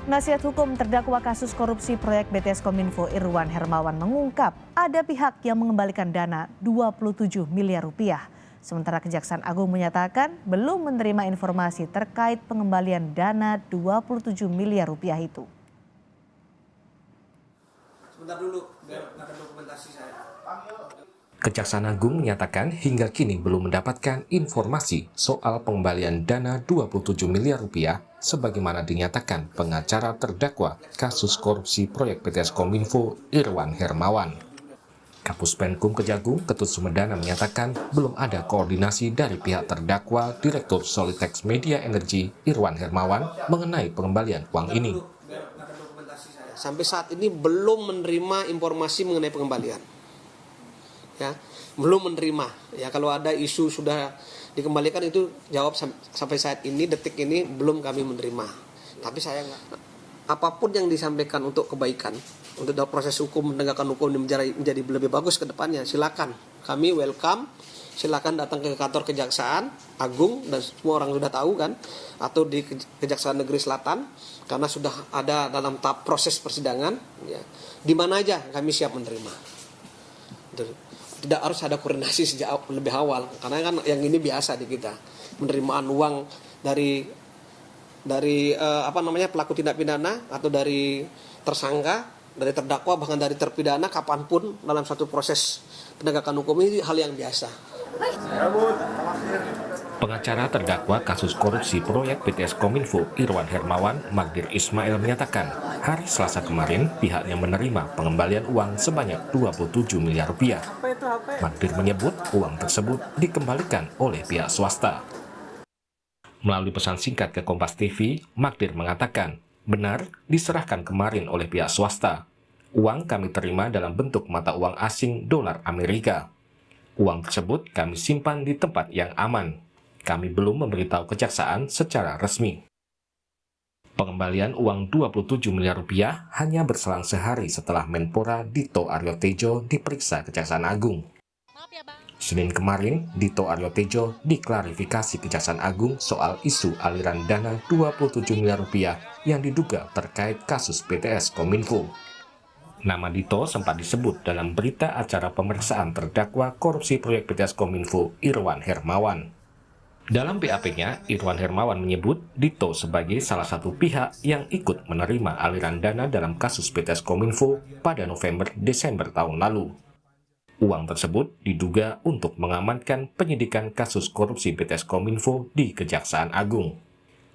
Nasihat hukum terdakwa kasus korupsi proyek BTS Kominfo Irwan Hermawan mengungkap ada pihak yang mengembalikan dana 27 miliar rupiah. Sementara Kejaksaan Agung menyatakan belum menerima informasi terkait pengembalian dana 27 miliar rupiah itu. Sebentar dulu, biar ada dokumentasi saya. Kejaksaan Agung menyatakan hingga kini belum mendapatkan informasi soal pengembalian dana 27 miliar rupiah sebagaimana dinyatakan pengacara terdakwa kasus korupsi proyek BTS Kominfo Irwan Hermawan. Kapus Penkum Kejagung Ketut Sumedana menyatakan belum ada koordinasi dari pihak terdakwa Direktur Solitex Media Energi Irwan Hermawan mengenai pengembalian uang ini. Sampai saat ini belum menerima informasi mengenai pengembalian. Ya, belum menerima. Ya, kalau ada isu sudah dikembalikan itu jawab sampai saat ini detik ini belum kami menerima. Tapi saya apapun yang disampaikan untuk kebaikan, untuk dalam proses hukum penegakan hukum menjadi lebih bagus ke depannya, silakan. Kami welcome. Silakan datang ke kantor Kejaksaan Agung dan semua orang sudah tahu kan, atau di Kejaksaan Negeri Selatan karena sudah ada dalam tahap proses persidangan. Ya, di mana aja kami siap menerima. Tidak harus ada koordinasi sejak lebih awal karena kan yang ini biasa di kita, penerimaan uang dari pelaku tindak pidana atau dari tersangka, dari terdakwa, bahkan dari terpidana kapanpun dalam satu proses penegakan hukum ini hal yang biasa. Pengacara terdakwa kasus korupsi proyek BTS Kominfo Irwan Hermawan, Magdir Ismail menyatakan hari Selasa kemarin pihaknya menerima pengembalian uang sebanyak 27 miliar rupiah. Magdir menyebut uang tersebut dikembalikan oleh pihak swasta. Melalui pesan singkat ke Kompas TV, Magdir mengatakan benar diserahkan kemarin oleh pihak swasta. Uang kami terima dalam bentuk mata uang asing dolar Amerika. Uang tersebut kami simpan di tempat yang aman. Kami belum memberitahu kejaksaan secara resmi. Pengembalian uang 27 miliar rupiah hanya berselang sehari setelah Menpora Dito Aryo Tejo diperiksa Kejaksaan Agung. Senin kemarin, Dito Aryo Tejo diklarifikasi Kejaksaan Agung soal isu aliran dana 27 miliar rupiah yang diduga terkait kasus BTS Kominfo. Nama Dito sempat disebut dalam berita acara pemeriksaan terdakwa korupsi proyek BTS Kominfo Irwan Hermawan. Dalam BAP-nya, Irwan Hermawan menyebut Dito sebagai salah satu pihak yang ikut menerima aliran dana dalam kasus BTS Kominfo pada November-Desember tahun lalu. Uang tersebut diduga untuk mengamankan penyidikan kasus korupsi BTS Kominfo di Kejaksaan Agung.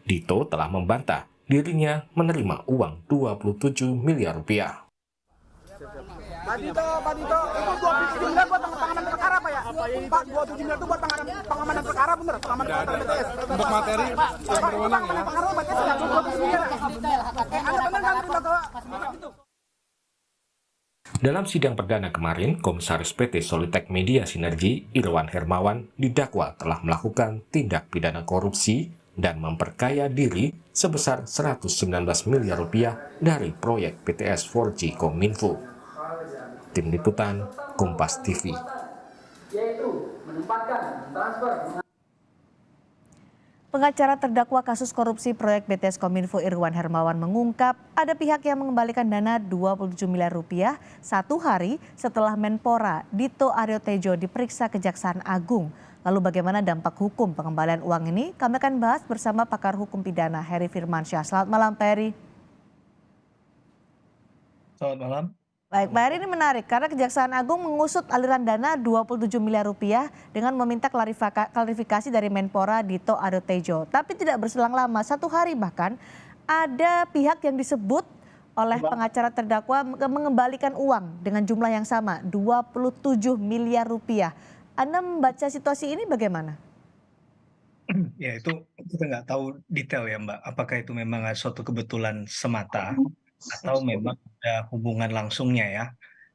Dito telah membantah dirinya menerima uang 27 miliar rupiah. Pak Dito, itu 27 miliar buat pengamanan perkara Pak ya? Pak, 27 miliar itu buat pengamanan perkara bener? Pengamanan BTS? Untuk materi yang berwenang ya? Perkara BTS nggak cukup 27 miliar. Anda bener nggak terima ke? Dalam sidang perdana kemarin, Komisaris PT Solitex Media Sinergi Irwan Hermawan didakwa telah melakukan tindak pidana korupsi dan memperkaya diri sebesar 119 miliar rupiah dari proyek BTS 4G Kominfo. Tim Liputan, Kompas TV. Pengacara terdakwa kasus korupsi proyek BTS Kominfo Irwan Hermawan mengungkap ada pihak yang mengembalikan dana 27 miliar rupiah satu hari setelah Menpora Dito Aryo Tejo diperiksa Kejaksaan Agung. Lalu bagaimana dampak hukum pengembalian uang ini? Kami akan bahas bersama pakar hukum pidana Heri Firmansyah. Selamat malam Pak Heri. Selamat malam. Baik, Pak Heri, ini menarik karena Kejaksaan Agung mengusut aliran dana 27 miliar rupiah dengan meminta klarifikasi dari Menpora Dito Aryo Tejo. Tapi tidak berselang lama, satu hari bahkan ada pihak yang disebut oleh pengacara terdakwa mengembalikan uang dengan jumlah yang sama, 27 miliar rupiah. Anda membaca situasi ini bagaimana? Ya, itu kita nggak tahu detail ya Mbak, apakah itu memang suatu kebetulan semata atau memang ada hubungan langsungnya ya.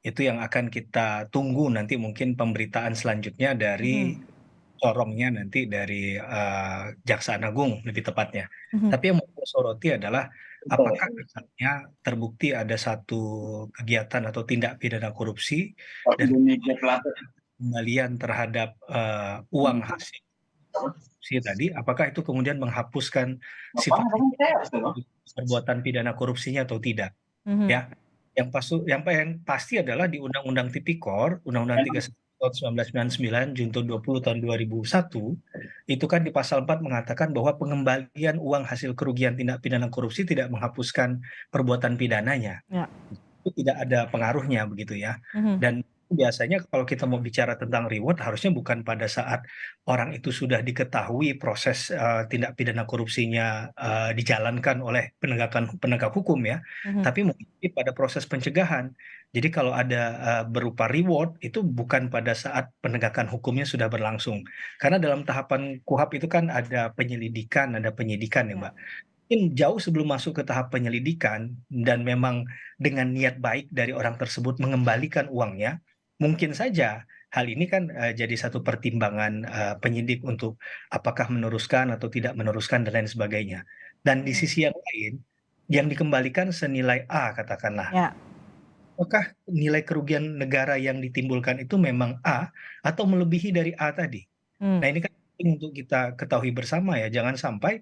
Itu yang akan kita tunggu nanti mungkin pemberitaan selanjutnya dari corongnya nanti dari Kejaksaan Agung lebih tepatnya. Tapi yang mau saya soroti adalah apakah misalnya terbukti ada satu kegiatan atau tindak pidana korupsi dan kembalian terhadap uang hasil korupsi tadi, apakah itu kemudian menghapuskan sifat perbuatan pidana korupsinya atau tidak? Mhm. Ya, yang pasti adalah di Undang-Undang Tipikor, Undang-Undang 31 tahun 1999, Junto 20 tahun 2001, itu kan di pasal 4 mengatakan bahwa pengembalian uang hasil kerugian tindak pidana korupsi tidak menghapuskan perbuatan pidananya. Ya. Itu tidak ada pengaruhnya begitu ya. Mhm. Dan biasanya kalau kita mau bicara tentang reward harusnya bukan pada saat orang itu sudah diketahui proses tindak pidana korupsinya dijalankan oleh penegak hukum ya, Mhm. tapi mungkin pada proses pencegahan. Jadi kalau ada berupa reward itu bukan pada saat penegakan hukumnya sudah berlangsung. Karena dalam tahapan KUHAP itu kan ada penyelidikan, ada penyidikan ya, Ya. Mbak. Mungkin jauh sebelum masuk ke tahap penyelidikan dan memang dengan niat baik dari orang tersebut mengembalikan uangnya, mungkin saja hal ini kan jadi satu pertimbangan penyidik untuk apakah meneruskan atau tidak meneruskan dan lain sebagainya. Dan di Mhm. sisi yang lain, yang dikembalikan senilai A katakanlah, Ya. apakah nilai kerugian negara yang ditimbulkan itu memang A atau melebihi dari A tadi? Mmm. Nah, ini kan penting untuk kita ketahui bersama ya, jangan sampai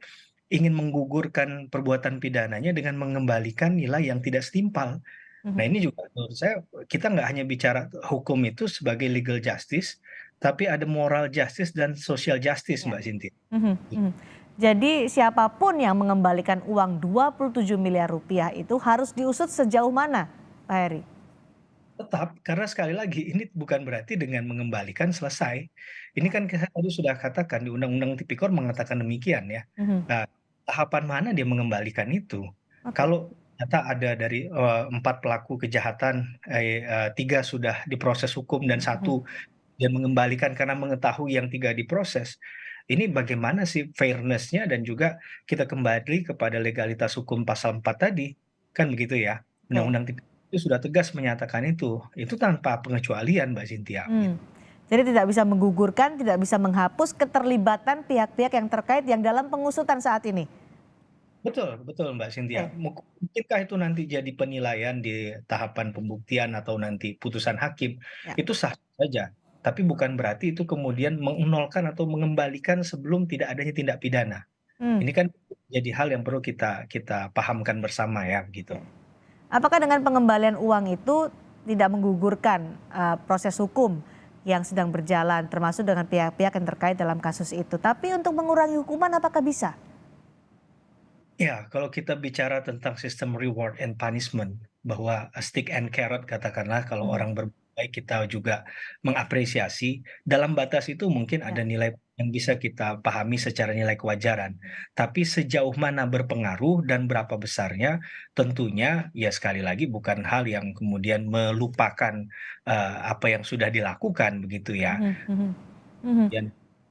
ingin menggugurkan perbuatan pidananya dengan mengembalikan nilai yang tidak setimpal. Nah, Mhm. ini juga menurut saya kita nggak hanya bicara hukum itu sebagai legal justice, tapi ada moral justice dan social justice, Ya. Mbak Cynthia. Mhm. Mhm. Jadi siapapun yang mengembalikan uang 27 miliar rupiah itu harus diusut sejauh mana, Pak Heri? Tetap, karena sekali lagi ini bukan berarti dengan mengembalikan selesai. Ini kan kita tadi sudah katakan di Undang-Undang Tipikor mengatakan demikian ya. Mhm. Nah, tahapan mana dia mengembalikan itu? Oke. Kalau ternyata ada dari 4 pelaku kejahatan, 3 sudah diproses hukum dan Mhm. satu dia mengembalikan karena mengetahui yang 3 diproses. Ini bagaimana sih fairness-nya dan juga kita kembali kepada legalitas hukum pasal 4 tadi, kan begitu ya. Oke. Undang-Undang itu sudah tegas menyatakan itu tanpa pengecualian Mbak Cynthia, gitu. Jadi tidak bisa menggugurkan, tidak bisa menghapus keterlibatan pihak-pihak yang terkait yang dalam pengusutan saat ini? Betul betul Mbak Cynthia. Oke. Mungkinkah itu nanti jadi penilaian di tahapan pembuktian atau nanti putusan hakim, Ya. itu sah saja. Tapi bukan berarti itu kemudian mengnolkan atau mengembalikan sebelum tidak adanya tindak pidana. Mmm. Ini kan jadi hal yang perlu kita kita pahamkan bersama ya, gitu. Oke. Apakah dengan pengembalian uang itu tidak menggugurkan, proses hukum yang sedang berjalan termasuk dengan pihak-pihak yang terkait dalam kasus itu? Tapi untuk mengurangi hukuman apakah bisa? Ya, kalau kita bicara tentang sistem reward and punishment, bahwa stick and carrot katakanlah kalau Mhm. orang berbuat baik kita juga mengapresiasi, dalam batas itu mungkin Ya. ada nilai yang bisa kita pahami secara nilai kewajaran. Tapi sejauh mana berpengaruh dan berapa besarnya, tentunya ya sekali lagi bukan hal yang kemudian melupakan apa yang sudah dilakukan begitu ya. Mhm. Mhm. Mhm. Kemudian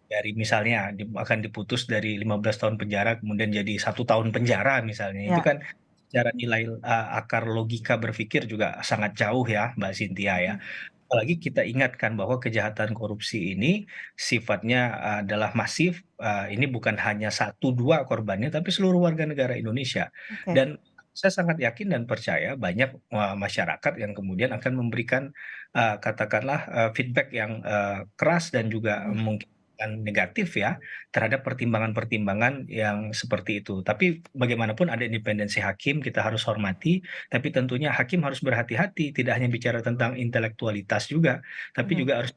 dari misalnya akan diputus dari 15 tahun penjara kemudian jadi 1 tahun penjara misalnya, itu Ya. kan secara nilai, akar logika berpikir juga sangat jauh ya, Mbak Cynthia ya. Mhm. Apalagi kita ingatkan bahwa kejahatan korupsi ini sifatnya adalah masif, ini bukan hanya satu 2 korbannya, tapi seluruh warga negara Indonesia. Oke. Dan saya sangat yakin dan percaya banyak, masyarakat yang kemudian akan memberikan, katakanlah, feedback yang, keras dan juga Mhm. mungkin negatif ya, terhadap pertimbangan-pertimbangan yang seperti itu. Tapi bagaimanapun ada independensi hakim, kita harus hormati, tapi tentunya hakim harus berhati-hati, tidak hanya bicara tentang intelektualitas juga, tapi Mhm. juga harus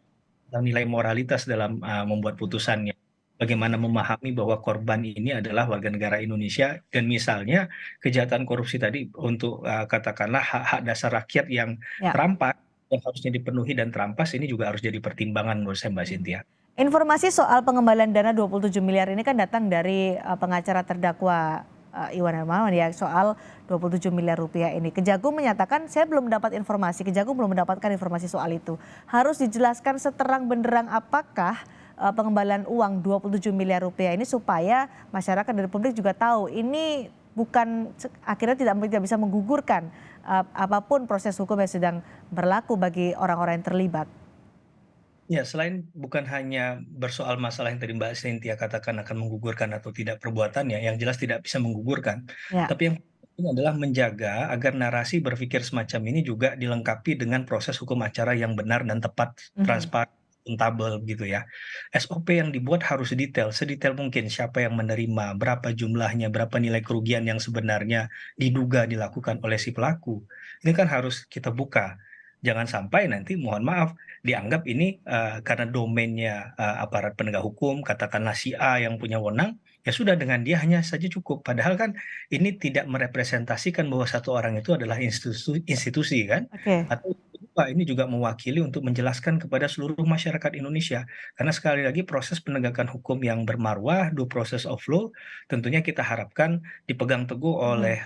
tentang nilai moralitas dalam, membuat putusannya. Bagaimana memahami bahwa korban ini adalah warga negara Indonesia dan misalnya kejahatan korupsi tadi untuk, katakanlah hak-hak dasar rakyat yang Ya. terampas, yang harusnya dipenuhi dan terampas, ini juga harus jadi pertimbangan menurut saya, Mbak Mhm. Cynthia. Informasi soal pengembalian dana 27 miliar ini kan datang dari, pengacara terdakwa, Iwan Hermawan ya soal 27 miliar rupiah ini. Kejagung menyatakan, "Saya belum mendapat informasi, Kejagung belum mendapatkan informasi soal itu." Harus dijelaskan seterang benderang apakah, pengembalian uang 27 miliar rupiah ini supaya masyarakat dan publik juga tahu ini bukan akhirnya tidak bisa menggugurkan, apapun proses hukum yang sedang berlaku bagi orang-orang yang terlibat. Ya, selain bukan hanya bersoal masalah yang tadi Mbak Cynthia katakan akan menggugurkan atau tidak perbuatannya, yang jelas tidak bisa menggugurkan. Ya. Tapi yang penting adalah menjaga agar narasi berpikir semacam ini juga dilengkapi dengan proses hukum acara yang benar dan tepat, Mhm. transparan. akuntabel gitu ya. SOP yang dibuat harus detail, sedetail mungkin siapa yang menerima, berapa jumlahnya, berapa nilai kerugian yang sebenarnya diduga dilakukan oleh si pelaku. Ini kan harus kita buka. Jangan sampai nanti mohon maaf dianggap ini karena domainnya aparat penegak hukum, katakanlah si A yang punya wewenang, ya sudah dengan dia hanya saja cukup. Padahal kan ini tidak merepresentasikan bahwa satu orang itu adalah institusi kan, Oke. atau ini juga mewakili untuk menjelaskan kepada seluruh masyarakat Indonesia. Karena sekali lagi proses penegakan hukum yang bermarwah, due process of law, tentunya kita harapkan dipegang teguh Mhm. oleh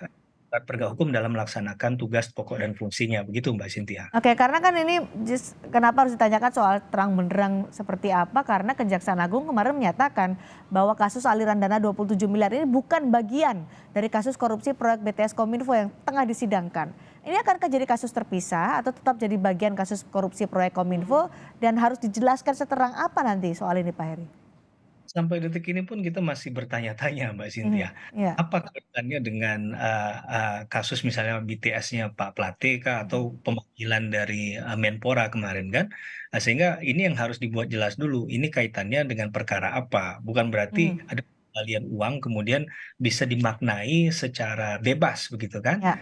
aparat penegak hukum dalam melaksanakan tugas pokok dan fungsinya. Begitu Mbak Cynthia. Oke, karena kan ini kenapa harus ditanyakan soal terang benderang seperti apa? Karena Kejaksaan Agung kemarin menyatakan bahwa kasus aliran dana 27 miliar ini bukan bagian dari kasus korupsi proyek BTS Kominfo yang tengah disidangkan. Ini akankah jadi kasus terpisah atau tetap jadi bagian kasus korupsi proyek Kominfo dan harus dijelaskan seterang apa nanti soal ini Pak Heri? Sampai detik ini pun kita masih bertanya-tanya Mbak Mhm, Cynthia, iya. apa kaitannya dengan, kasus misalnya BTS-nya Pak Plate kah Mhm. atau pemanggilan dari, Menpora kemarin kan. Sehingga ini yang harus dibuat jelas dulu, ini kaitannya dengan perkara apa, bukan berarti Mhm. ada pengembalian uang kemudian bisa dimaknai secara bebas begitu kan. Ya.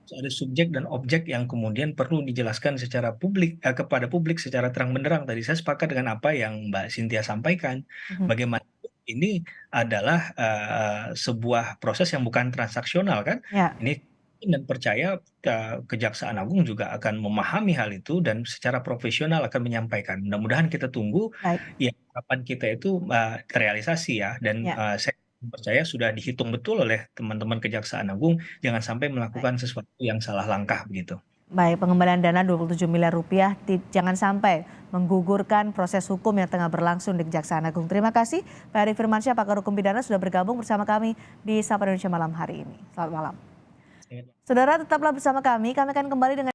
Ada subjek dan objek yang kemudian perlu dijelaskan secara publik, kepada publik secara terang benderang. Tadi saya sepakat dengan apa yang Mbak Cynthia sampaikan. Mhm. Bagaimanapun ini adalah, sebuah proses yang bukan transaksional kan. Ya. Ini dan percaya, Kejaksaan Agung juga akan memahami hal itu dan secara profesional akan menyampaikan. Mudah-mudahan kita tunggu, Baik. ya harapan kita itu, terrealisasi ya dan, Ya. saya percaya sudah dihitung betul oleh teman-teman Kejaksaan Agung, jangan sampai Baik. melakukan sesuatu yang salah langkah begitu. Baik, pengembalian dana 27 miliar rupiah jangan sampai menggugurkan proses hukum yang tengah berlangsung di Kejaksaan Agung. Terima kasih Pak Heri Firmansyah, pakar hukum pidana sudah bergabung bersama kami di Sapa Indonesia Malam hari ini. Selamat malam. Saudara tetaplah bersama kami akan kembali dengan